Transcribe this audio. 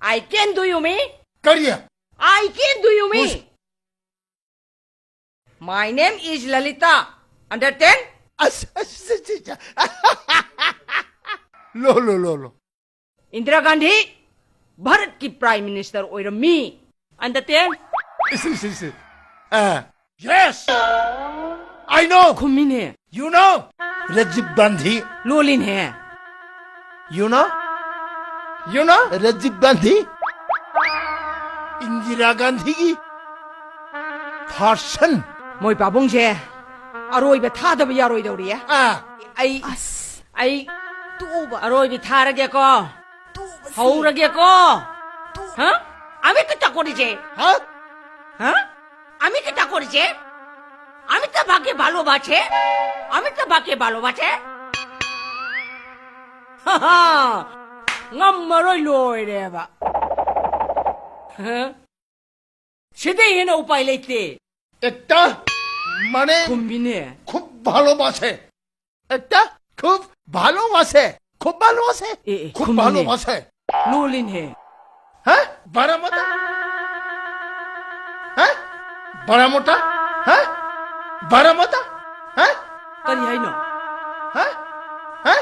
I can do you me? करिए I can do you me? Who's- My name is Lalita. Understand? लो लो लो लो इंदिरा गांधी भारत की prime minister ओइरमी. Understand? Yes I know खुमिन है. You know Rajiv Gandhi लोलिन है. You know Rajiv Gandhi Indira Gandhi की person मोई पाबुंग से अरोई बे था दब यारोई दौड़ी है. आई अरोई बे था रगे को हाउ रगे को हाँ आमी कितना कोड़ी जे हाँ हाँ आमी कितना कोड़ी जे आमी तो बाकी बालो बाचे आमी तो बाकी बालो बाचे हाँ ngam maroy loy रे बा हाँ सीधे ये ना उपाय लेते একটা মানে कुंबिने খুব ভালোবাসে একটা খুব ভালোবাসে খুব ভালোবাসে খুব খুব ভালোবাসে लोलिन है হ্যাঁ বড় মোটা হ্যাঁ বড় মোটা হ্যাঁ বড় মোটা হ্যাঁ करी है ना হ্যাঁ হ্যাঁ